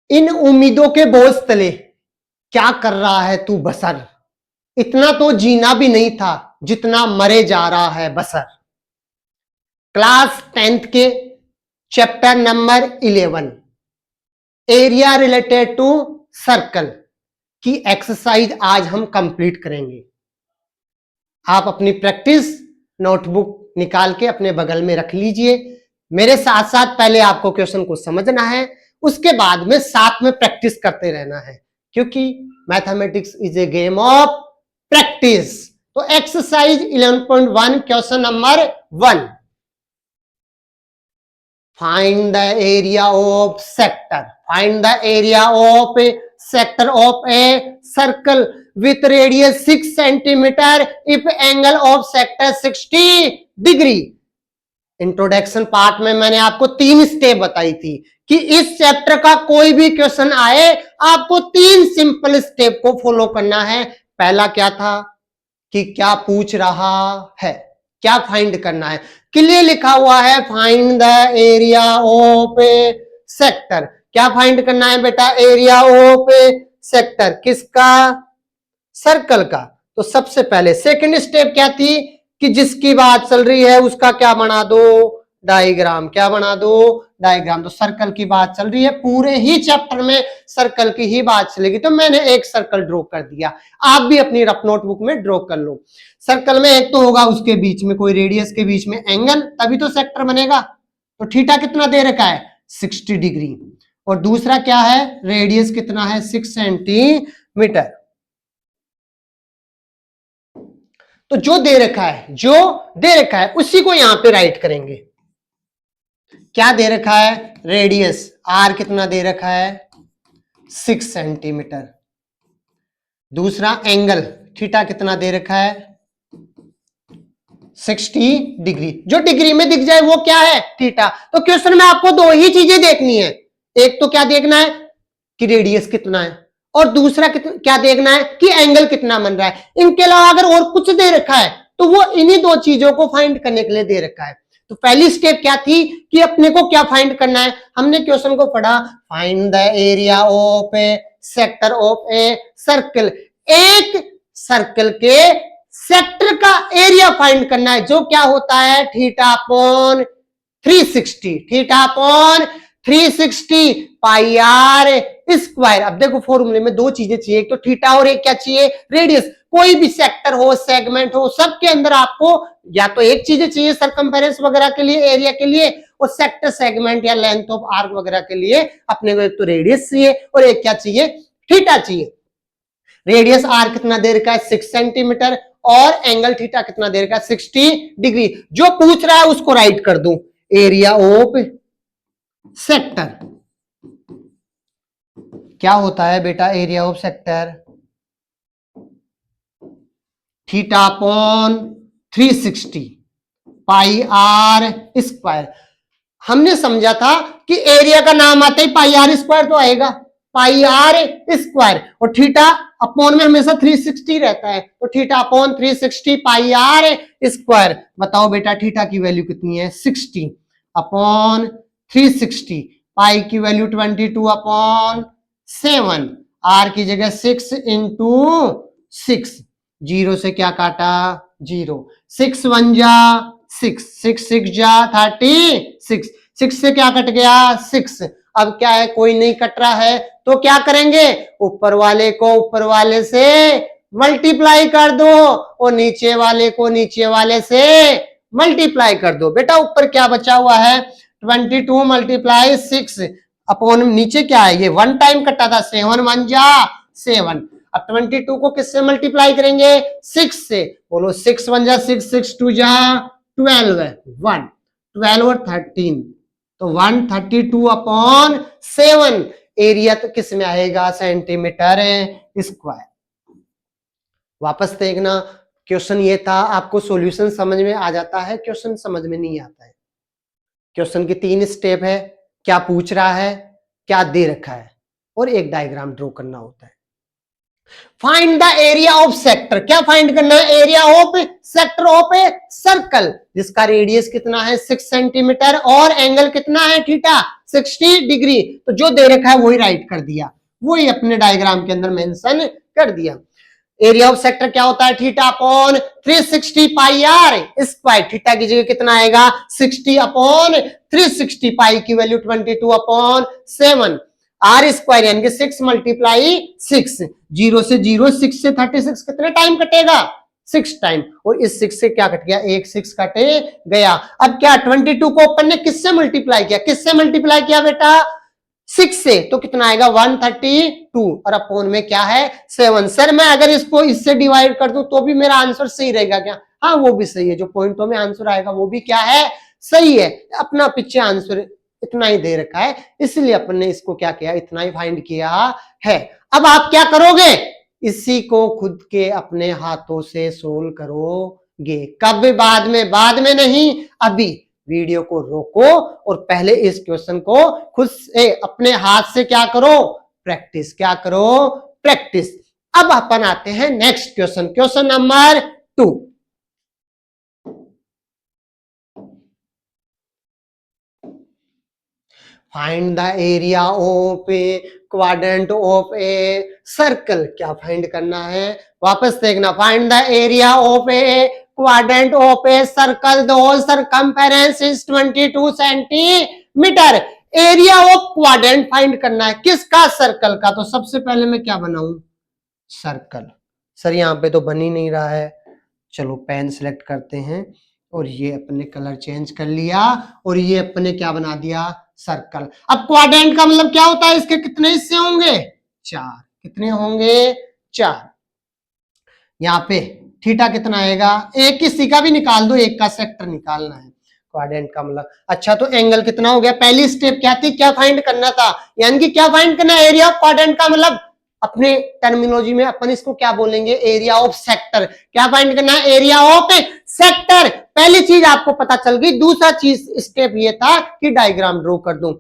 इन उम्मीदों के बोझ तले क्या कर रहा है तू बसर, इतना तो जीना भी नहीं था जितना मरे जा रहा है बसर। क्लास 10th के chapter number 11 area related to circle की एक्सरसाइज आज हम कंप्लीट करेंगे। आप अपनी प्रैक्टिस नोटबुक निकाल के अपने बगल में रख लीजिए। मेरे साथ साथ पहले आपको क्वेश्चन को समझना है, उसके बाद में साथ में प्रैक्टिस करते रहना है, क्योंकि mathematics is a game of practice. तो exercise 11.1 question number 1, find the area of sector. Find the area of a sector of a circle with radius 6 centimeter if angle of sector 60 degree. Introduction part में मैंने आपको 3 step बताई थी कि इस chapter का कोई भी क्वेश्चन आए आपको 3 सिंपल स्टेप को फॉलो करना है। पहला क्या था कि क्या पूछ रहा है, क्या फाइंड करना है। क्लियर लिखा हुआ है find the area of a sector. क्या फाइंड करना है बेटा? Area of a sector. किसका? सर्कल का। तो सबसे पहले सेकंड स्टेप क्या थी कि जिसकी बात चल रही है उसका क्या बना दो? डायग्राम। क्या बना दो? डायग्राम। तो सर्कल की बात चल रही है, पूरे ही चैप्टर में सर्कल की ही बात चलेगी, तो मैंने एक सर्कल ड्रॉ कर दिया। आप भी अपनी रफ नोटबुक में ड्रॉ कर लो। सर्कल में एक तो होगा उसके बीच में कोई रेडियस के बीच में एंगल, तभी तो सेक्टर बनेगा। तो थीटा कितना दे रखा है? 60 डिग्री। और दूसरा क्या है? रेडियस कितना है? 6 सेंटीमीटर। तो जो दे रखा है उसी को यहां पे राइट करेंगे। क्या दे रखा है? रेडियस आर कितना दे रखा है? 6 सेंटीमीटर। दूसरा एंगल थीटा कितना दे रखा है? 60 डिग्री। जो डिग्री में दिख जाए वो क्या है? थीटा। तो क्वेश्चन में आपको दो ही चीजें देखनी है, एक तो क्या देखना है कि रेडियस कितना है, और दूसरा क्या देखना है कि एंगल कितना बन रहा है। इनके अलावा अगर और कुछ दे रखा है तो वो इन्हीं दो चीजों को फाइंड करने के लिए दे रखा है। तो पहली स्टेप क्या थी कि अपने को क्या फाइंड करना है? हमने क्वेश्चन को पढ़ा, find the area of a sector of a circle. एक सर्कल के सेक्टर का एरिया फाइंड करना है, जो क्या होता है? Theta upon 360। Theta upon 360 pi r square. अब देखो फॉर्मूले में दो चीजें चाहिए, एक तो थीटा और एक क्या चाहिए? रेडियस। कोई भी सेक्टर हो, सेगमेंट हो, सबके अंदर आपको या तो एक चीजें चाहिए सरकमफेरेंस वगैरह के लिए, एरिया के लिए, और सेक्टर, सेगमेंट या लेंथ ऑफ आर्क वगैरह के लिए अपने को एक तो रेडियस चाहिए और एक क्या चाहिए? थीटा चाहिए। रेडियस आर कितना दे रखा है? 6 सेंटीमीटर, और एंगल थीटा कितना दे रखा है? 60 डिग्री। जो पूछ रहा है उसको राइट कर दूं, एरिया ऑफ सेक्टर। क्या होता है बेटा area of sector? Theta upon 360 pi r square. हमने समझा था कि एरिया का नाम आते ही पाई आर स्क्वायर तो आएगा, पाई आर स्क्वायर, और थीटा अपॉन में हमेशा 360 रहता है, तो theta upon 360 pi r square. बताओ बेटा थीटा की वैल्यू कितनी है? 60 अपॉन 360, पाई की वैल्यू 22 अपॉन 7, आर की जगह 6 इंटू 6, जीरो से क्या काटा? 0। 6 1 जा 6, 6 6 जा 36, 6 से क्या कट गया? 6। अब क्या है, कोई नहीं कट रहा है, तो क्या करेंगे? ऊपर वाले को ऊपर वाले से मल्टीप्लाई कर दो और नीचे वाले को नीचे वाले से मल्टीप्लाई कर दो। बेटा ऊपर क्या बचा हुआ है? 22 मल्टीप्लाई 6 अपॉन नीचे क्या है? ये 1 टाइम कटा था, 7 1 जा 7। अब 22 को किससे मल्टीप्लाई करेंगे? 6 से। बोलो 6 1 जा 6, 6 2 जा 12, 1 12 और 13, तो 132 अपॉन 7। एरिया तो किस में आएगा? Centimetre square. वापस देखना, क्वेश्चन ये था, आपको सॉल्यूशन समझ में आ जाता है, क्वेश्चन समझ में नहीं आता है। क्वेश्चन की 3 स्टेप है, क्या पूछ रहा है, क्या दे रखा है, और एक डायग्राम ड्रॉ करना होता है। Find the area of sector, क्या फाइंड करना है? Area of sector of a circle जिसका रेडियस कितना है 6 सेंटीमीटर और एंगल कितना है थीटा 60 डिग्री। तो जो दे रखा है वही राइट कर दिया, वही अपने डायग्राम के अंदर मेंशन कर दिया। एरिया ऑफ सेक्टर क्या होता है? Theta upon 360 pi r square. Theta की जगह कितना आएगा 60 अपॉन 360, पाई की वैल्यू 22 अपॉन 7, आर स्क्वायर यानी कि 6 मल्टीप्लाई 6, 0 से 0, 6 से 36 कितने टाइम कटेगा 6 टाइम, और इस 6 से क्या कट गया, एक 6 कटे गया। अब क्या 22 को अपन ने किससे मल्टीप्लाई किया, किससे मल्टीप्लाई किया बेटा 6 से, तो कितना आएगा 132 और अपोन में क्या है 7। सर मैं अगर इसको इससे डिवाइड कर दूं तो भी मेरा आंसर सही रहेगा क्या? हाँ वो भी सही है, जो पॉइंटों में आंसर आएगा वो भी क्या है सही है। अपना पीछे आंसर इतना ही दे रखा है, इसलिए अपन ने इसको क्या किया, इतना ही फाइंड किया है। अब आप क्या करोगे, इसी को खुद के अपने हाथों से सोल्व करोगे। कब? बाद में नहीं, अभी वीडियो को रोको और पहले इस क्वेश्चन को खुद से अपने हाथ से क्या करो, प्रैक्टिस। क्या करो, प्रैक्टिस। अब अपन आते हैं next question, question number 2। Find the area of a quadrant of a circle. क्या फाइंड करना है, वापस देखना। Find the area of a quadrant of a circle, the whole circumference is 22 centimetre. Area of quadrant find करना है, किसका? Circle का। तो सबसे पहले मैं क्या बनाऊं, सर्कल। सर यहाँ पे तो बन ही नहीं रहा है, चलो पेन सिलेक्ट करते हैं और ये अपने कलर चेंज कर लिया और ये अपने क्या बना दिया, सर्कल। अब क्वाड्रेंट का मतलब क्या होता है, इसके कितने हिस्से होंगे 4, कितने होंगे 4। यहाँ पे थीटा कितना आएगा, एक किसी का भी निकाल दो, एक का सेक्टर निकालना है क्वाड्रेंट का मतलब। अच्छा तो एंगल कितना हो गया, पहली स्टेप क्या थी, क्या फाइंड करना था, यानी कि क्या फाइंड करना है, एरिया ऑफ क्वाड्रेंट का मतलब अपने टर्मिनोलॉजी में अपन इसको क्या बोलेंगे, एरिया ऑफ सेक्टर। क्या फाइंड करना है, एरिया ऑफ सेक्टर। पहली चीज आपको पता चल गई। दूसरा चीज स्टेप ये था कि डायग्राम ड्रॉ कर दूं।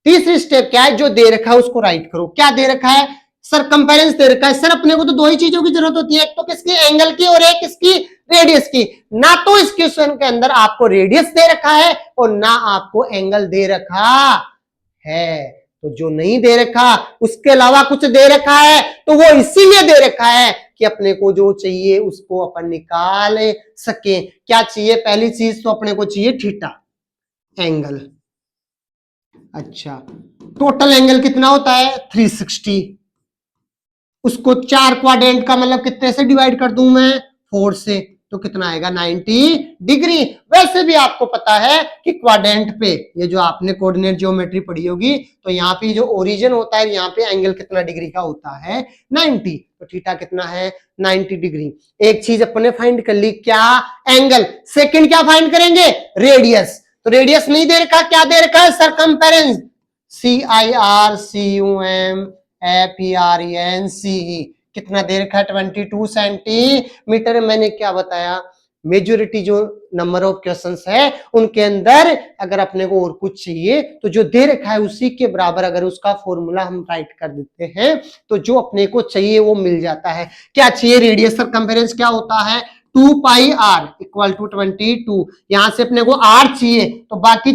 तीसरी स्टेप क्या है, जो दे रखा है उसको राइट करो। क्या दे रखा है, सरकमफेरेंस दे रखा है। सर अपने को तो दो ही चीजों की जरूरत होती है, एक तो किसकी, एंगल की, और एक किसकी, रेडियस की। ना तो इस क्वेश्चन के अंदर आपको रेडियस दे रखा है और ना आपको एंगल दे रखा है। तो जो नहीं दे रखा उसके अलावा कुछ दे रखा है तो वो इसीलिए दे रखा है कि अपने को जो चाहिए उसको अपन निकाल सके। क्या चाहिए, पहली चीज तो अपने को चाहिए थीटा, एंगल। अच्छा टोटल एंगल कितना होता है 360, उसको 4 क्वाड्रेंट का मतलब कितने से डिवाइड कर दूं मैं 4 से, तो कितना आएगा 90 डिग्री। वैसे भी आपको पता है कि क्वाड्रेंट पे ये जो आपने कोऑर्डिनेट ज्योमेट्री पढ़ी होगी, तो यहाँ पे जो ओरिजिन होता है यहाँ पे एंगल कितना डिग्री का होता है 90, तो थीटा कितना है 90 डिग्री। एक चीज अपने फाइंड कर ली, क्या, एंगल। सेकंड क्या फाइंड करेंगे, रेडियस। तो रेडियस नहीं दे रखा, क्या दे रखा है, सरकमफेरेंस, CIRCUMFERENCE। कितना दे रखा है 22 सेंटीमीटर। मैंने क्या बताया, मेजोरिटी जो नंबर ऑफ क्वेश्चंस है उनके अंदर अगर अपने को और कुछ चाहिए तो जो दे रखा है उसी के बराबर अगर उसका फॉर्मूला हम राइट कर देते हैं तो जो अपने को चाहिए वो मिल जाता है। क्या चाहिए, रेडियस सरकमफेरेंस क्या होता है 2 पाई r इक्वल टू 22। यहां से अपने को r चाहिए तो बाकी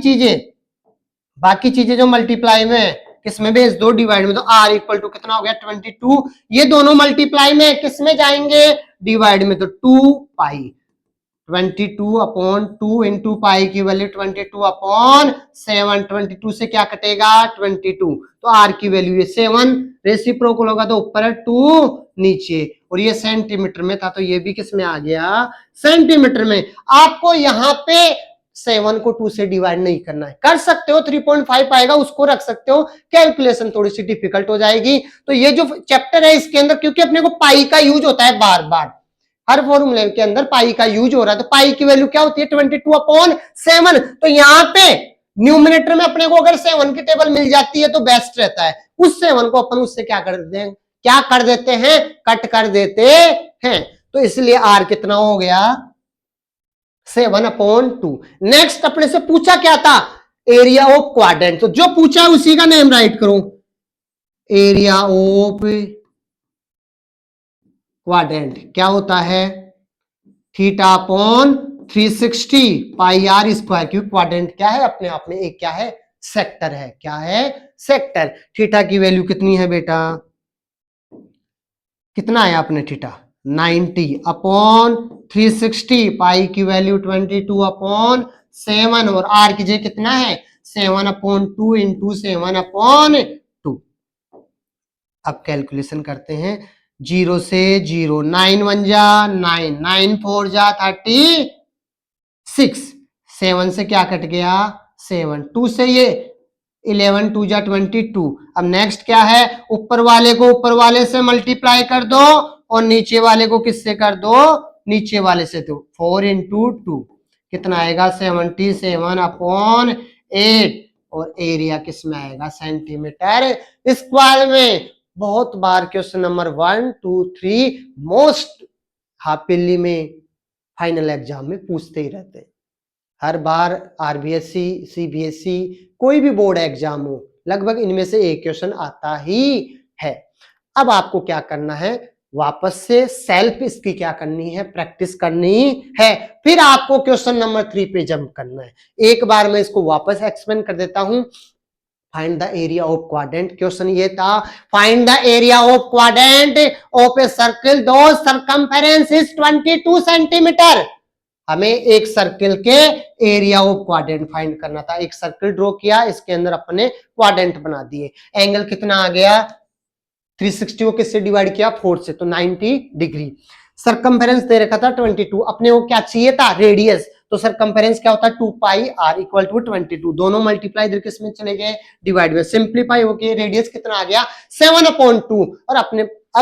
चीजें जो मल्टीप्लाई में किसमें भेज दो, डिवाइड में। तो r इक्वल टू कितना हो गया 22, ये दोनों मल्टीप्लाई में किसमें जाएंगे, डिवाइड में। तो 2 पाई 22 अपॉन 2 इंटू पाई की वैल्यू 22 अपॉन 7, 22 से क्या कटेगा 22, तो r की वैल्यू ये 7, रेसिप्रोकल होगा तो ऊपर है 2 नीचे, और ये सेंटीमीटर में था तो ये भी किस में आ गया, सेंटीमीटर में। आपको यहाँ पे 7 को 2 से डिवाइड नहीं करना है, कर सकते हो 3.5 आएगा उसको रख सकते हो, कैलकुलेशन थोड़ी सी डिफिकल्ट हो जाएगी। तो ये जो चैप्टर है इसके अंदर क्योंकि अपने को पाई का यूज होता है बार बार, हर फॉर्मूले के अंदर पाई का यूज हो रहा है, तो पाई की वैल्यू क्या होती है 22 अपॉन 7। तो यहाँ पे न्यूमिनेटर में अपने को अगर 7 की टेबल मिल जाती है तो बेस्ट रहता है। उस 7 को अपन उससे क्या कर देते हैं, कट कर देते हैं। तो इसलिए r कितना हो गया 7 अपॉन 2। नेक्स्ट अपने से पूछा क्या था, एरिया ऑफ क्वाड्रेंट। तो जो पूछा है उसी का नेम राइट करो, एरिया ऑफ क्वाड्रेंट क्या होता है, theta upon 360 pi r square, क्योंकि क्वाड्रेंट क्या है अपने आप में एक क्या है, सेक्टर है। क्या है, सेक्टर। थीटा की वैल्यू कितनी है बेटा, कितना है अपने थीटा 90 अपॉन 360, पाई की वैल्यू 22 अपॉन 7, और आर की जगह कितना है 7 अपॉन 2 इंटू 7 अपॉन 2। अब कैलकुलेशन करते हैं, 0 से 0, 9 1 जा 9, 9 4 जा 36, 7 से क्या कट गया 7, 2 से ये 11 2 जा 22। अब नेक्स्ट क्या है, ऊपर वाले को ऊपर वाले से मल्टीप्लाई कर दो और नीचे वाले को किससे कर दो, नीचे वाले से। तो 4 इंटू 2 कितना आएगा 77 अपॉन 8, और एरिया किस में आएगा, सेंटीमीटर स्क्वायर में। बहुत बार क्वेश्चन नंबर 1 2 3 मोस्ट हाफिली में फाइनल एग्जाम में पूछते ही रहते हैं। हर बार आरबीएससी सीबीएसई कोई भी बोर्ड एग्जाम हो, लगभग इनमें से एक क्वेश्चन आता ही है। अब आपको क्या करना है, वापस से सेल्फ इसकी क्या करनी है, प्रैक्टिस करनी है। फिर आपको क्वेश्चन नंबर 3 पे जंप करना है। एक बार मैं इसको वापस एक्सप्लेन कर देता हूं। Find the area of quadrant, question ये था, find the area of quadrant of a circle दो सरकमफेरेंस इज 22 सेंटीमीटर। हमें एक सर्किल के एरिया ऑफ क्वाड्रेंट फाइंड करना था। एक सर्किल ड्रॉ किया, इसके अंदर अपने क्वाड्रेंट बना दिए। एंगल कितना आ गया, 360 को किससे डिवाइड किया 4 से, तो 90 डिग्री। सरकमफेरेंस दे रखा था 22, अपने को क्या चाहिए था, रेडियस। तो सरकमफेरेंस क्या होता है 2 पाई आर इक्वल टू 22, दोनों मल्टीप्लाई इधर किसमें चले गए, डिवाइड में। सिंप्लीफाई होके रेडियस कितना आ गया 7/2, और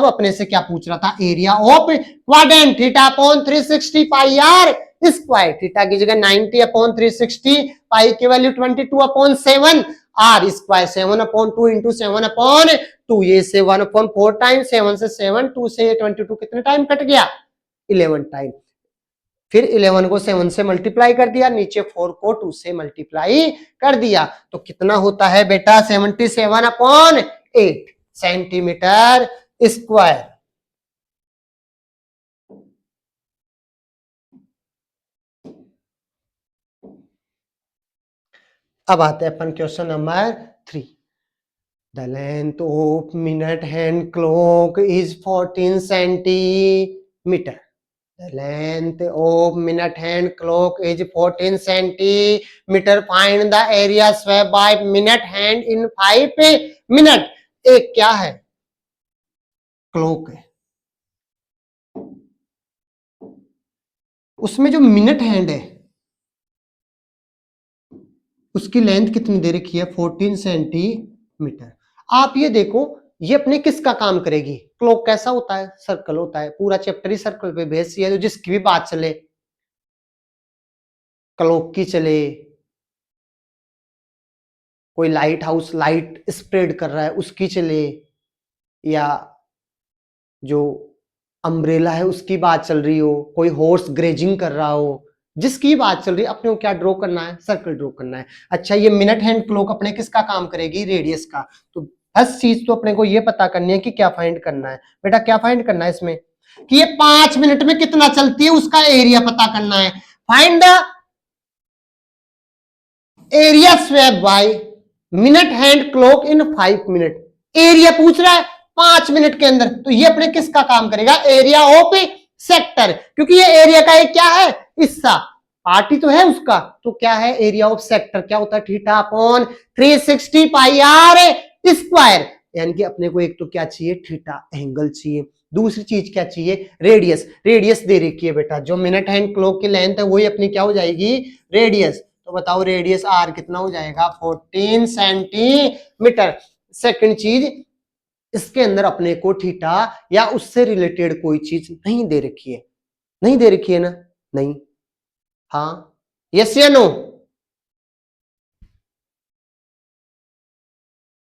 अपने से क्या पूछ रहा था, area of quadrant, theta upon 360 pi r square. Theta की जगह 90 अपॉन 360, पाई की value 22 upon 7, r square 7/2 into 7/2, ये से 1/4 टाइम, 7 से 7, 2 से 22 कितने टाइम कट गया 11 टाइम। फिर 11 को 7 से मल्टीप्लाई कर दिया, नीचे 4 को 2 से मल्टीप्लाई कर दिया, तो कितना होता है बेटा 77/8 सेंटीमीटर स्क्वायर। अब आते हैं अपन question number 3। The length of minute hand clock is 14 centimetre. The length of minute hand clock is 14 centimeter. Find the area swept by minute hand in 5 minute. एक क्या है, क्लॉक है, उसमें जो मिनट हैंड है उसकी लेंथ कितनी दे रखी है 14 सेंटीमीटर। आप ये देखो, ये अपने किसका काम करेगी, क्लॉक कैसा होता है, सर्कल होता है, पूरा चैप्टर ही सर्कल पे बेस है। तो जिसकी भी बात चले, क्लॉक की चले, कोई लाइट हाउस लाइट स्प्रेड कर रहा है उसकी चले, या जो अम्ब्रेला है उसकी बात चल रही हो, कोई हॉर्स ग्रेजिंग कर रहा हो, जिसकी बात चल रही है, अपने को क्या ड्रॉ करना है, सर्कल ड्रॉ करना है। अच्छा, ये मिनट हैंड क्लॉक अपने किसका काम करेगी, रेडियस का। तो बस चीज तो अपने को ये पता करनी है कि क्या फाइंड करना है बेटा, क्या फाइंड करना है इसमें, कि ये 5 मिनट में कितना चलती है उसका एरिया पता करना है। Find the area swept by minute hand clock in 5 minute. Area पूछ रहा है 5 मिनट के अंदर, तो ये अपने किसका काम करेगा, एरिया ऑफ सेक्टर, क्योंकि ये एरिया का एक क्या है हिस्सा, पार्टी तो है उसका, तो क्या है एरिया ऑफ सेक्टर, क्या होता है theta upon 360 pi r square. यानी कि अपने को एक तो क्या चाहिए, थीटा एंगल चाहिए, दूसरी चीज क्या चाहिए, रेडियस। रेडियस दे रखी है बेटा, जो मिनट हैंड क्लॉक की लेंथ है वही अपनी क्या हो जाएगी, रेडियस। तो बताओ रेडियस आर कितना हो जाएगा 14 सेंटीमीटर। सेकंड चीज, इसके अंदर अपने को थीटा या उससे रिलेटेड कोई चीज नहीं दे रखी है, नहीं दे रखी है ना, नहीं, हाँ, यस या नो,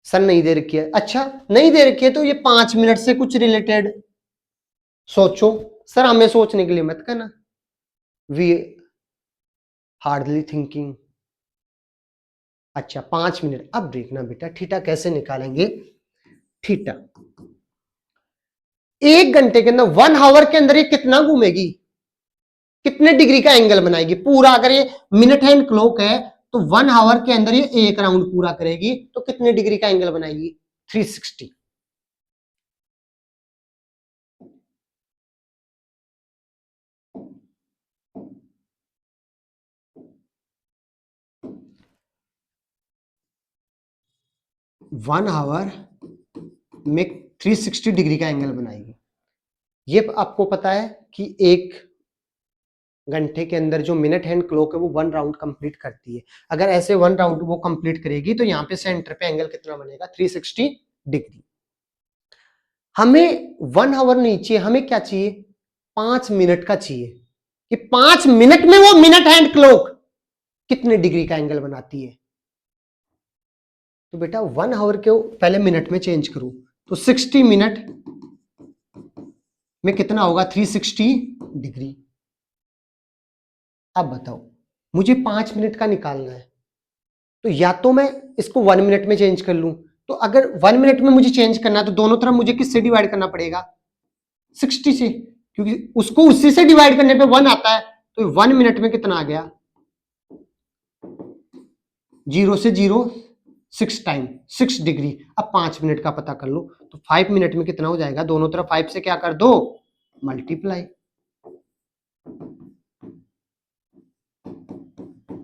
सर नहीं दे रखी है। अच्छा नहीं दे रखी है, तो ये 5 मिनट से कुछ रिलेटेड सोचो। सर हमें सोचने के लिए मत कहना, वी हार्डली थिंकिंग। अच्छा 5 मिनट, अब देखना बेटा थीटा कैसे निकालेंगे। थीटा 1 घंटे के अंदर 1 आवर के अंदर ये कितना घूमेगी, कितने डिग्री का एंगल बनाएगी पूरा। अगर ये मिनट हैंड क्लॉक है तो 1 आवर के अंदर ये एक राउंड पूरा करेगी तो कितने डिग्री का एंगल बनाएगी, 360। वन आवर में 360 डिग्री का एंगल बनाएगी। ये आपको पता है कि 1 घंटे के अंदर जो मिनट हैंड क्लॉक है वो 1 राउंड कंप्लीट करती है। अगर ऐसे 1 राउंड वो कंप्लीट करेगी तो यहाँ पे सेंटर पे एंगल कितना बनेगा, 360 डिग्री। हमें 1 आवर नहीं चाहिए, हमें क्या चाहिए, 5 मिनट का चाहिए कि 5 मिनट में वो मिनट हैंड क्लॉक कितने डिग्री का एंगल बनाती है। तो बेटा 1 आवर के पहले मिनट में चेंज करूं तो 60 मिनट में कितना होगा, 360 डिग्री। अब बताओ मुझे 5 मिनट का निकालना है, तो या तो मैं इसको 1 मिनट में चेंज कर लूं, तो अगर 1 मिनट में मुझे चेंज करना है तो दोनों तरफ मुझे किससे डिवाइड करना पड़ेगा, 60 से, क्योंकि उसको उसी से डिवाइड करने पे 1 आता है। तो 1 मिनट में कितना आ गया, 0 से 0 6 टाइम 6 डिग्री। अब 5 मिनट का पता कर लो तो 5 मिनट में कितना हो जाएगा, दोनों तरफ 5 से क्या कर दो, मल्टीप्लाई।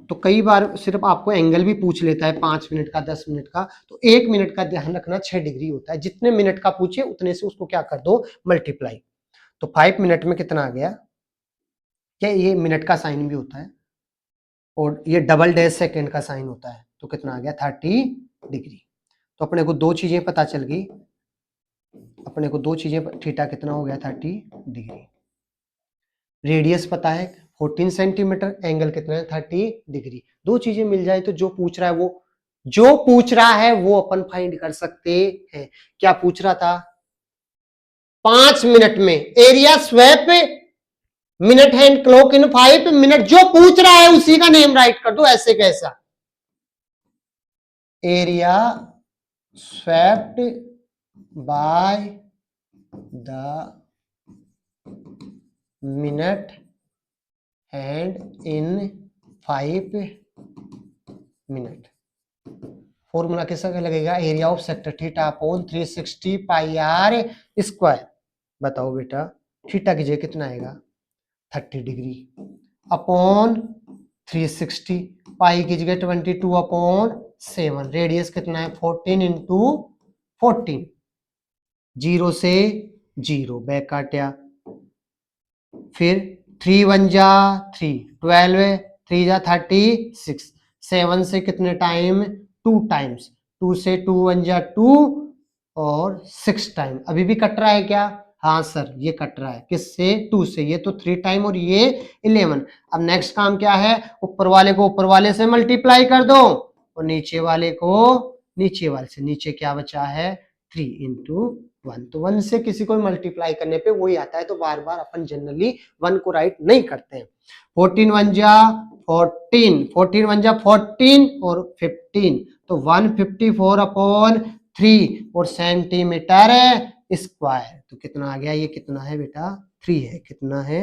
तो कई बार सिर्फ आपको एंगल भी पूछ लेता है 5 मिनट का, 10 मिनट का, तो 1 मिनट का ध्यान रखना 6 डिग्री होता है। जितने मिनट का पूछे उतने से उसको क्या कर दो, मल्टीप्लाई। तो 5 मिनट में कितना आ गया, क्या ये मिनट का साइन भी होता है और ये डबल डैश सेकेंड का साइन होता है, तो कितना आ गया, 30 डिग्री। तो अपने को दो चीजें पता चल गई, अपने को दो चीजें, थीटा कितना हो गया, 30 डिग्री। रेडियस पता है 14 सेंटीमीटर, एंगल कितना है, 30 डिग्री। दो चीजें मिल जाए तो जो पूछ रहा है वो अपन फाइंड कर सकते हैं। क्या पूछ रहा था, 5 मिनट में area swap minute hand clock in 5 minute. जो पूछ रहा है उसी का नेम राइट कर दो, ऐसे कैसा, area swept by the minute hand in 5 minute. Formula कैसा लगेगा, area of sector theta upon 360 pi r square. बताओ बेटा थीटा की जगह कितना आएगा, 30 डिग्री अपॉन 360, पाई की जगह 22 अपॉन 7, रेडियस कितना है 14 इंटू 14, 0 से 0 बैक काटा, फिर 3 1 जा 3, 12 3 जा 36, 7 से कितने टाइम 2 टाइम्स, 2 से 2 1 जा 2 और 6 टाइम। अभी भी कट रहा है क्या, हाँ सर ये कट रहा है, किससे, 2 से, ये तो 3 टाइम और ये 11। अब नेक्स्ट काम क्या है, ऊपर वाले को ऊपर वाले से मल्टीप्लाई कर दो और नीचे वाले को नीचे वाले से, नीचे क्या बचा है 3 इंटू 1। तो 1 से किसी को मल्टीप्लाई करने पे वही आता है, तो बार बार अपन जनरली 1 को राइट नहीं करते हैं। 14 1 जा 14, 14 1 जा 14 और 15, तो 154 अपॉन 3 और सेंटीमीटर स्क्वायर। तो कितना आ गया, ये कितना है बेटा 3 है, कितना है,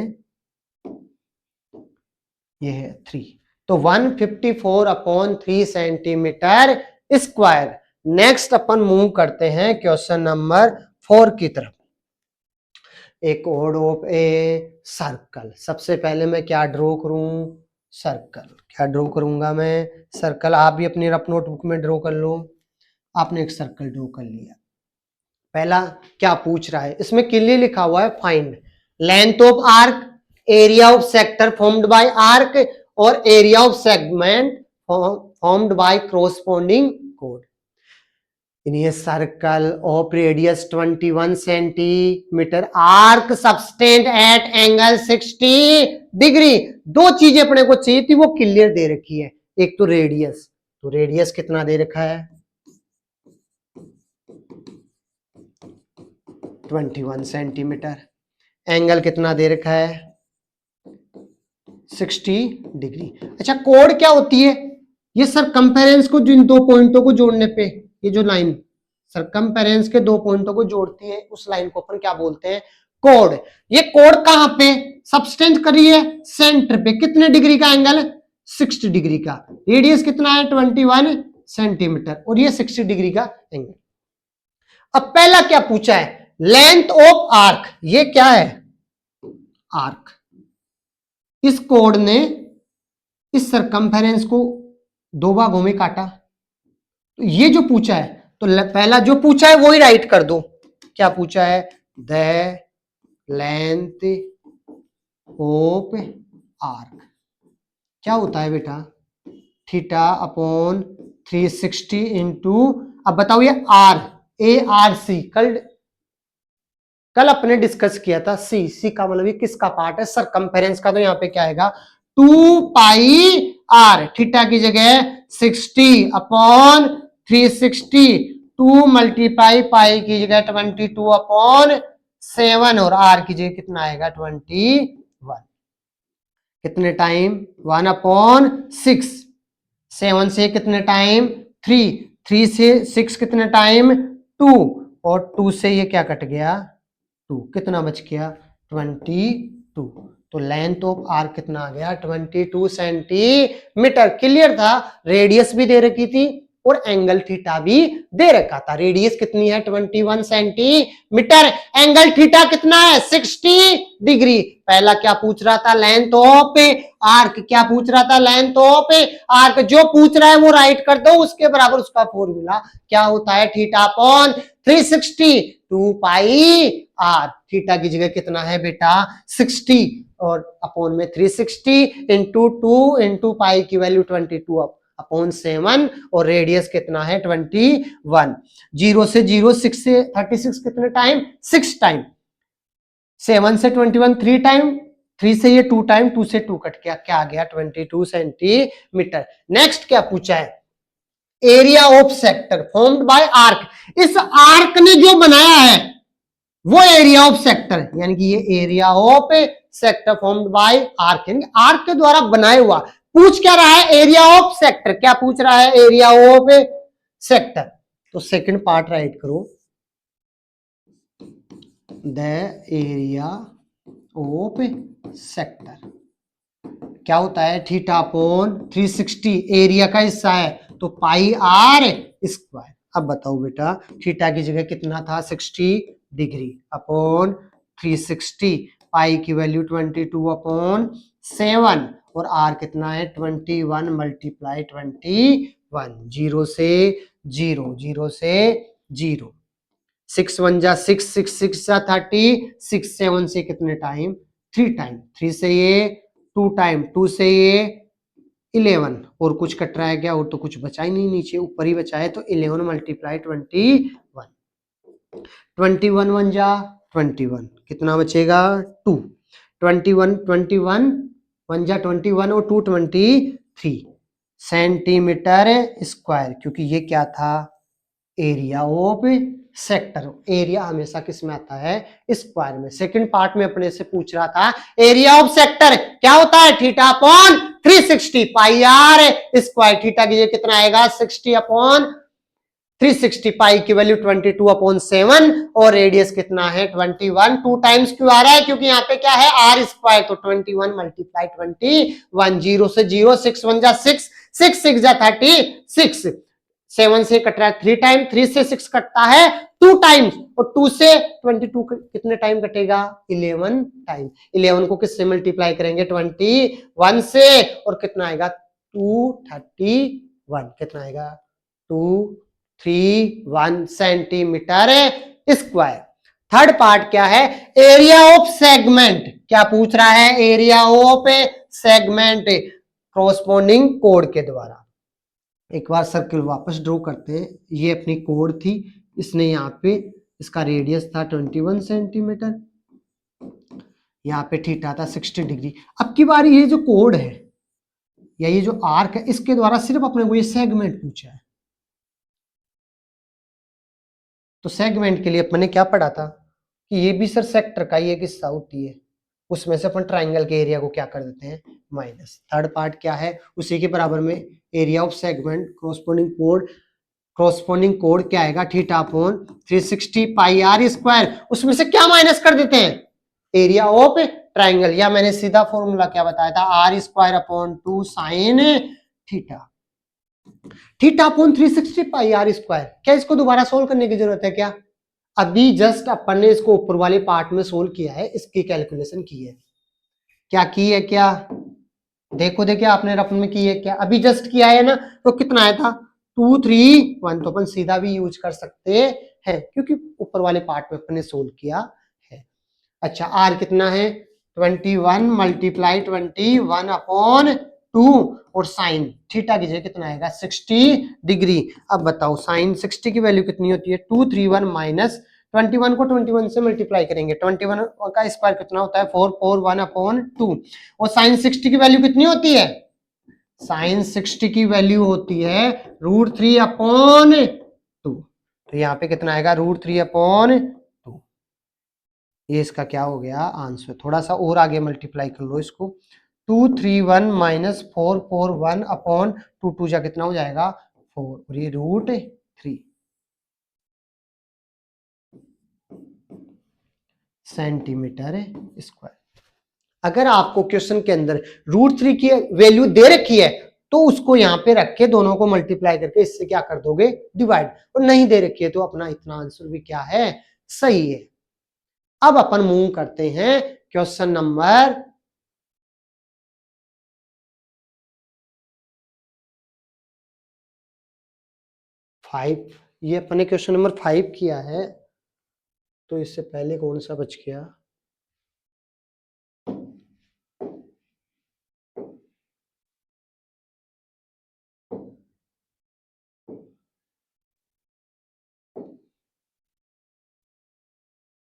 ये है 3। तो 154 अपॉन 3 सेंटीमीटर स्क्वायर। नेक्स्ट अपन मूव करते हैं क्वेश्चन नंबर 4 की तरफ। एक ऑड ऑफ ए सर्कल। सबसे पहले मैं क्या ड्रॉ करूं, सर्कल। क्या ड्रॉ करूंगा मैं, सर्कल। आप भी अपनी रफ नोटबुक में ड्रॉ कर लो। आपने एक सर्कल ड्रॉ कर लिया। पहला क्या पूछ रहा है, इसमें क्लियरली लिखा हुआ है find length of arc, area of sector formed by arc और area of segment formed by corresponding कोड in a circle of radius 21 centimetre, arc subtend at angle 60 degree. दो चीजें अपने को चाहिए थी, वो क्लियर दे रखी है। एक तो रेडियस, तो रेडियस कितना दे रखा है 21 सेंटीमीटर, एंगल कितना दे रखा है 60 डिग्री। अच्छा कोड क्या होती है, ये सर कंपेरेंस को, जिन दो पॉइंटों को जोड़ने पे ये जो लाइन, सरकमफेरेंस के दो पॉइंटों को जोड़ती है उस लाइन को अपन क्या बोलते हैं, कोड। ये कोड कहां पे सबस्टेंस करिए, सेंटर पे, कितने डिग्री का एंगल, 60 डिग्री का, रेडियस कितना है 21 सेंटीमीटर, और ये 60 डिग्री का एंगल। अब पहला क्या पूछा है, लेंथ ऑफ आर्क, ये क्या है, आर्क। इस कोड ने इस सरकमफेरेंस को दो भागों में काटा, तो ये जो पूछा है, तो पहला जो पूछा है वो ही राइट कर दो। क्या पूछा है, द लेंथ ऑफ आर्क क्या होता है बेटा, थीटा अपॉन 360 इंटू, अब बताओ ये आर, ए आर सी, कल अपने डिस्कस किया था, सी, सी का मतलब ये किसका पार्ट है, सरकमफेरेंस का, तो यहाँ पे क्या आएगा 2 पाई आर, थीटा की जगह 60 अपॉन 360, 2 मल्टीप्लाई पाई की जगह 22 अपॉन 7, और आर की जगह कितना आएगा 21, कितने टाइम 1 अपॉन 6, 7 से कितने टाइम 3, 3 से 6 कितने टाइम 2, और 2 से ये क्या कट गया 2, कितना बच गया 22। तो लेंथ ऑफ आर्क कितना आ गया 22 सेंटीमीटर। क्लियर था, रेडियस भी दे रखी थी और एंगल थीटा भी दे रखा था। रेडियस कितनी है 21 सेंटीमीटर, एंगल थीटा कितना है 60 डिग्री। पहला क्या पूछ रहा था, लेंथ ऑफ आर्क, क्या पूछ रहा था, लेंथ ऑफ आर्क। जो पूछ रहा है वो राइट कर दो, उसके बराबर उसका फॉर्मूला क्या होता है, theta upon 360, 2 pi r, theta की जगह कितना है बेटा 60, और अपॉन में 360 इंटू 2 इंटू पाई की वैल्यू 22 अपॉन 7, और रेडियस कितना है 21। 0 से 0, 6 से 36 कितने टाइम 6 टाइम, 7 से 21 3 टाइम, 3 से ये 2 टाइम, 2 से 2 कट गया, क्या आ गया 22 सेंटीमीटर। नेक्स्ट क्या पूछा है, area of sector formed by arc. इस आर्क ने जो बनाया है वो एरिया ऑफ सेक्टर, यानी कि ये area of sector formed by arc, यानी आर्क के द्वारा बनाया हुआ। पूछ क्या रहा है, एरिया ऑफ सेक्टर, क्या पूछ रहा है, एरिया ऑफ सेक्टर। तो सेकंड पार्ट राइट करो, द एरिया ऑफ सेक्टर क्या होता है, थीटा अपॉन 360, एरिया का हिस्सा है तो पाई आर स्क्वायर। अब बताओ बेटा, थीटा की जगह कितना था 60 डिग्री अपॉन 360, पाई की वैल्यू 22 अपॉन 7, और आर कितना है 21 मल्टीप्लाई 21, 0 से 0, 0 से 0, 6 1 जा 6, 6 6 जा 30, 6 7 से कितने टाइम 3 टाइम, 3 से ये 2 टाइम, 2 से ये 11, और कुछ कट रहा है क्या, और तो कुछ बचा ही नहीं, नीचे ऊपर ही बचा है, तो 11 मल्टीप्लाई 21, 21 1 जा 21, कितना बचेगा 2, 21 21 1 जा 21 और 2 23 सेंटीमीटर स्क्वायर, क्योंकि ये क्या था एरिया ऑफ सेक्टर। एरिया हमेशा किस में आता है, स्क्वायर में। सेकंड पार्ट में अपने से पूछ रहा था एरिया ऑफ सेक्टर क्या होता है, theta upon 360 pi r square, theta की कितना आएगा 60 अपॉन 360, पाई की वैल्यू 22 अपॉन 7, और रेडियस कितना है 21। 2 टाइम्स क्यों आ रहा है, क्योंकि यहाँ पे क्या है आर स्क्वायर, तो 21 मल्टीप्लाई 21, 0 से 0, 6 1 जा 6, 6 6 जा 36, 7 से कट रहा है 3 टाइम, 3 से 6 कटता है 2 टाइम्स, और 2 से 22 कितने टाइम कटेगा 11 टाइम। 11 को किससे मल्टीप्लाई करेंगे 21 से, और कितना आएगा 231, कितना आएगा 231 सेंटीमीटर स्क्वायर। थर्ड पार्ट क्या है, एरिया ऑफ सेगमेंट। क्या पूछ रहा है, area of segment corresponding code के द्वारा। एक बार सर्किल वापस ड्रॉ करते हैं, ये अपनी कोड थी, इसने यहाँ पे इसका रेडियस था 21 सेंटीमीटर, यहाँ पे थीटा था 60 डिग्री। अब की बार ये जो कोड है या ये जो आर्क है, इसके द्वारा सिर्फ अपने को ये सेगमेंट पूछा है। तो सेगमेंट के लिए अपने क्या पढ़ा था कि ये भी सर सेक्टर का ही एक हिस्सा होती है, उसमें से अपन ट्राइंगल के एरिया को क्या कर देते हैं माइनस। थर्ड पार्ट क्या है, उसी के बराबर में area of segment corresponding code corresponding code क्या आएगा, theta upon 360 pi r square. उसमें से क्या माइनस कर देते हैं, एरिया ऑफ ट्राइंगल, या मैंने सीधा फॉर्मूला क्या बताया था, r square upon 2 sine theta. Theta upon 360 pi r square. क्या इसको दोबारा सोल्व करने की जरूरत है क्या, अभी जस्ट अपन ने इसको ऊपर वाले पार्ट में सोल्व किया है, इसकी कैलकुलेशन की है, क्या की है, क्या देखो, देखिए आपने रफ में की है क्या, अभी जस्ट किया है ना, तो कितना आया था 2 3 1, तो अपन सीधा भी यूज कर सकते हैं क्योंकि ऊपर वाले पार्ट में अपन ने सोल्व किया है। अच्छा आर कितना है 21 मल्टीप्लाई 21 अपॉन 2 और साइन थीटा की जगह कितना आएगा 60 डिग्री। अब बताओ साइन 60 की वैल्यू कितनी होती है 231 माइनस 21 को 21 से मल्टीप्लाई करेंगे, 21 का स्क्वायर कितना होता है 441 अपॉन 2, और साइन 60 की वैल्यू कितनी होती है, साइन 60 की वैल्यू होती है √3 अपॉन 2, तो यहाँ पे कितना आएगा √3 अपॉन 2। ये इसका क्या हो गया आंसर, थोड़ा सा और आगे मल्टीप्लाई कर लो इसको, 231 माइनस 441 अपॉन 2, 2 जा कितना हो जाएगा 4, और ये √3 सेंटीमीटर स्क्वायर। अगर आपको क्वेश्चन के अंदर √3 की वैल्यू दे रखी है तो उसको यहाँ पे रख के दोनों को मल्टीप्लाई करके इससे क्या कर दोगे डिवाइड, और नहीं दे रखी है तो अपना इतना आंसर भी क्या है सही है। अब अपन मूव करते हैं क्वेश्चन नंबर 5। ये अपने क्वेश्चन नंबर 5 किया है, तो इससे पहले कौन सा बच गया,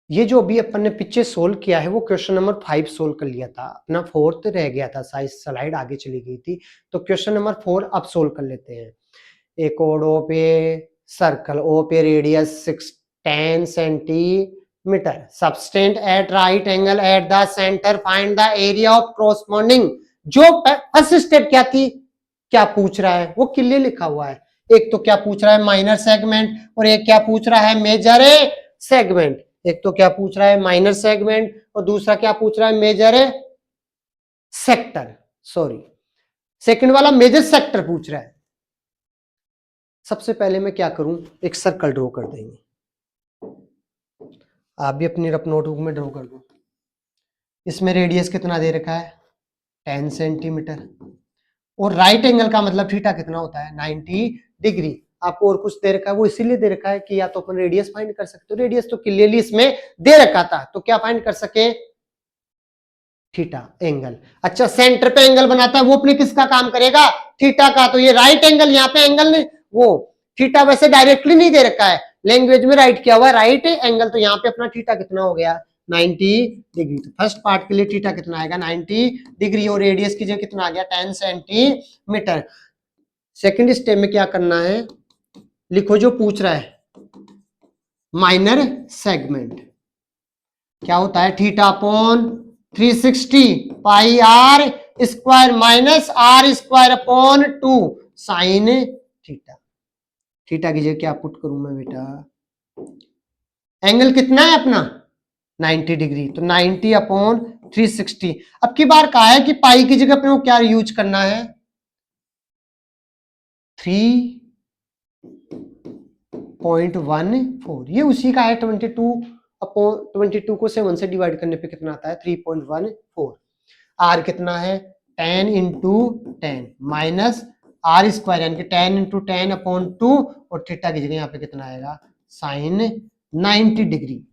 ये जो अभी अपन ने पीछे सोल्व किया है वो क्वेश्चन नंबर 5 सोल्व कर लिया था, अपना 4th रह गया था, साइज स्लाइड आगे चली गई थी, तो क्वेश्चन नंबर 4 अब सोल्व कर लेते हैं। एक और ओ पे सर्कल, ओ पे radius 10 centimetre, subtend at right angle at the centre, find the area of corresponding. जो फर्स्ट स्टेप क्या थी, क्या पूछ रहा है वो क्लियर लिखा हुआ है, एक तो क्या पूछ रहा है माइनर सेगमेंट, और एक क्या पूछ रहा है मेजर सेगमेंट। एक तो क्या पूछ रहा है माइनर सेगमेंट और दूसरा क्या पूछ रहा है मेजर सेक्टर, सॉरी सेकंड वाला मेजर सेक्टर पूछ रहा है। सबसे पहले मैं क्या करूं, एक सर्कल ड्रॉ कर देंगे, आप भी अपनी रफ नोटबुक में ड्रॉ कर दो। इसमें रेडियस कितना दे रखा है 10 सेंटीमीटर, और राइट एंगल का मतलब थीटा कितना होता है 90 डिग्री। आपको और कुछ दे रखा है वो इसीलिए दे रखा है कि या तो अपन रेडियस फाइंड कर सकते हो, रेडियस तो क्लियरली इसमें दे रखा था, तो क्या फाइंड कर सके थीटा एंगल। अच्छा सेंटर पे एंगल बनाता है वो अपने किसका काम करेगा थीटा का, तो ये राइट एंगल, यहाँ पे एंगल नहीं, वो थीटा वैसे डायरेक्टली नहीं दे रखा है, लैंग्वेज में राइट किया हुआ है राइट एंगल, तो यहाँ पे अपना थीटा कितना हो गया 90 डिग्री। तो फर्स्ट पार्ट के लिए थीटा कितना आएगा 90 डिग्री, और रेडियस की जगह कितना आ गया 10 सेंटीमीटर। सेकंड स्टेप में क्या करना है, लिखो जो पूछ रहा है माइनर सेगमेंट क्या होता है theta upon 360 pi r square minus r square upon 2 sine theta. Theta की जगह क्या पुट करूं मैं बेटा, एंगल कितना है अपना 90 डिग्री, तो 90 अपॉन 360। अब की बार कहा है कि पाई की जगह अपने को क्या यूज करना है 3.14, ये उसी का है 22 अपॉन 22 को 7 से डिवाइड करने पे कितना आता है 3.14। आर कितना है 10 इंटू 10 माइनस आर स्क्वायर यानी कि 10 इंटू 10 अपॉन 2, और थीटा की जगह यहाँ पे कितना आएगा साइन 90 डिग्री।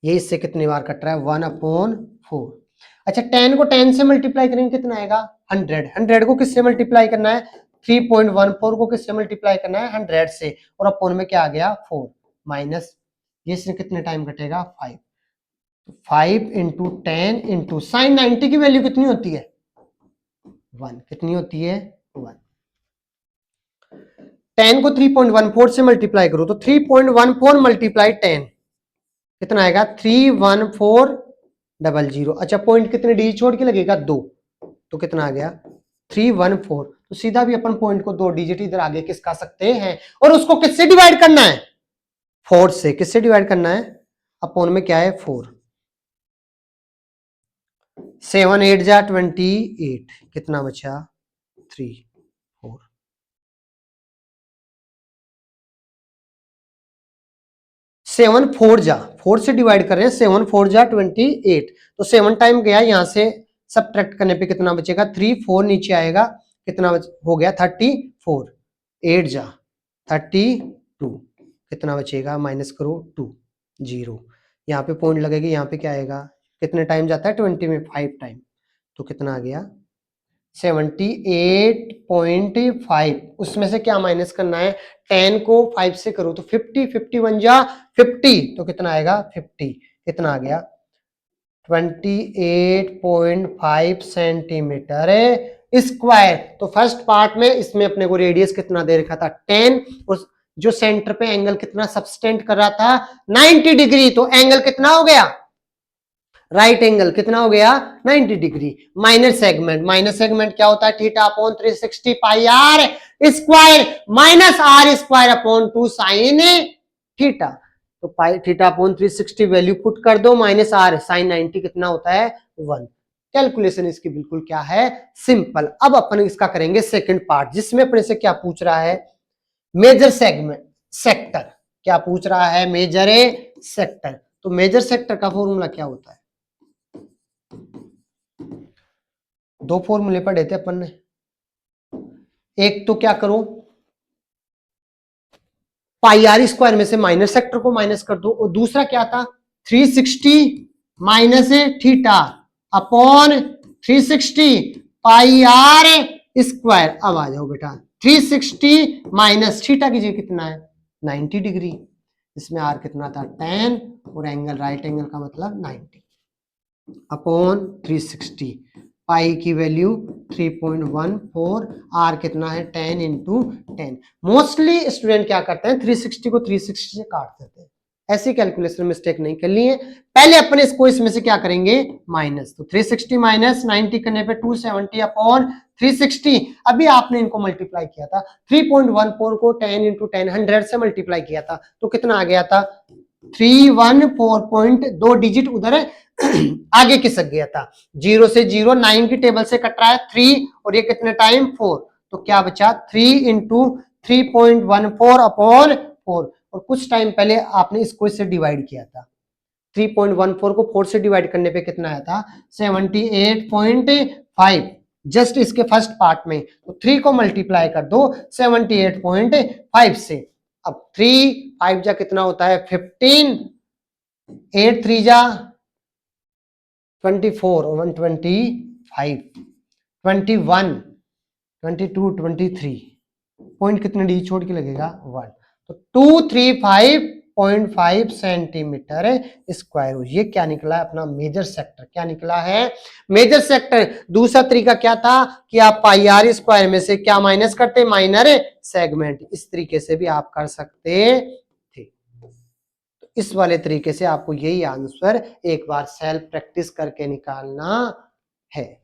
ये इससे कितनी बार कट रहा है 1/4। अच्छा 10 को 10 से मल्टीप्लाई करेंगे कितना आएगा 100, 100 को किससे मल्टीप्लाई करना है 3.14 को किससे मल्टीप्लाई करना है 100 से, और अपॉन में क्या आ गया 4 माइनस ये से कितने टाइम कटेगा 5, 5 इंटू 10 इंटू साइन 90 की वैल्यू कितनी होती है 1, कितनी होती है 1। 10 को 3.14 से मल्टीप्लाई करो तो 3.14 मल्टीप्लाई 10 कितना आएगा 31400। अच्छा पॉइंट कितने डी छोड़ के लगेगा 2, तो कितना आ गया 314। तो सीधा भी अपन पॉइंट को 2 डिजिट इधर आगे किसका सकते हैं, और उसको किससे डिवाइड करना है, 4 से। किससे डिवाइड करना है, अपोन में क्या है 4, 7 8 जा 28, कितना बचा 3 4, 7 4 जा 4 से डिवाइड कर रहे हैं, 7 4 जा 28, तो 7 टाइम गया, यहां से सबट्रैक्ट करने पे कितना बचेगा 3 4 नीचे आएगा, कितना हो गया 34, 8 जा 32, कितना बचेगा माइनस करो 2 0, यहाँ पे पॉइंट लगेगी, यहाँ पे क्या आएगा, कितने टाइम जाता है 20 में 5 टाइम, तो कितना आ गया 78.5, उसमें से क्या माइनस करना है, 10 को 5 से करो तो 50, 51 जा 50, तो कितना आएगा 50, कितना आ गया 28.5 सेंटीमीटर स्क्वायर। तो फर्स्ट पार्ट में इसमें अपने को रेडियस कितना दे रखा था 10, और जो सेंटर पे एंगल कितना सबस्टेंड कर रहा था 90 डिग्री, तो एंगल कितना हो गया, राइट एंगल कितना हो गया 90 डिग्री। माइनर सेगमेंट क्या होता है, theta upon 360 pi r square minus r square upon 2 sine theta, तो pi theta upon 360 value put कर दो, माइनस आर साइन 90 कितना होता है 1। कैलकुलेशन इसकी बिल्कुल क्या है सिंपल। अब अपन इसका करेंगे सेकंड पार्ट, जिसमें अपने से क्या पूछ रहा है, मेजर सेक्टर, क्या पूछ रहा है मेजर सेक्टर। तो मेजर सेक्टर का फॉर्मूला क्या होता है, 2 फॉर्मूले पढ़े थे अपन ने, एक तो क्या करो पाई आर स्क्वायर में से माइनर सेक्टर को माइनस कर दो, और दूसरा क्या था 360 minus theta upon 360 pi r square. अब आ जाओ बेटा 360 माइनस थीटा कीजिए कितना है 90 डिग्री, इसमें आर कितना था 10, और एंगल राइट एंगल का मतलब 90 अपॉन 360, पाई की वैल्यू 3.14, आर कितना है 10 इंटू 10। मोस्टली स्टूडेंट क्या करते हैं 360 को 360 से काट देते हैं, ऐसी कैलकुलेशन मिस्टेक नहीं करनी है। पहले अपने इसको इसमें से क्या करेंगे माइनस, तो 360 माइनस 90 करने पे 270 अपॉन 360, अभी आपने इनको मल्टीप्लाई किया था 3.14 को 10 इंटू 10 100 से मल्टीप्लाई किया था, तो कितना आ गया था 314.2 डिजिट उधर आगे खिसक गया था, 0 से 0 9 की टेबल से कट रहा है 3, और ये कितने टाइम 4, तो क्या बचा 3 इंटू 3.14 अपॉन 4, और कुछ टाइम पहले आपने इसको इससे डिवाइड किया था, 3.14 को 4 से डिवाइड करने पे कितना आया था 78.5, जस्ट इसके फर्स्ट पार्ट में, तो 3 को मल्टीप्लाई कर दो 78.5 से। अब 3 5 जा कितना होता है 15, 8 3 जा 24 और 125, 21 22 23, पॉइंट कितने डी छोड़ के लगेगा 1, तो 235.5 सेंटीमीटर स्क्वायर। ये क्या निकला है अपना मेजर सेक्टर, क्या निकला है मेजर सेक्टर। दूसरा तरीका क्या था कि आप पाई आर स्क्वायर में से क्या माइनस करते माइनर सेगमेंट, इस तरीके से भी आप कर सकते थे। तो इस वाले तरीके से आपको यही आंसर एक बार सेल्फ प्रैक्टिस करके निकालना है।